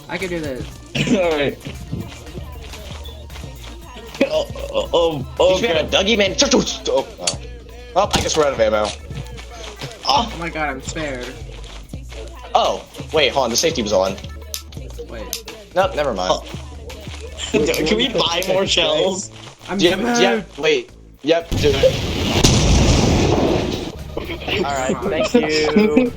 I can do this. Alright. You should have a Dougie, man. Oh, I guess we're out of ammo. Oh my god, I'm spared. Oh, wait, hold on. The safety was on. Wait. Nope, never mind. Can we buy more shells? I'm Yep, spared. yep, wait. Yep, do it. Alright, thank you.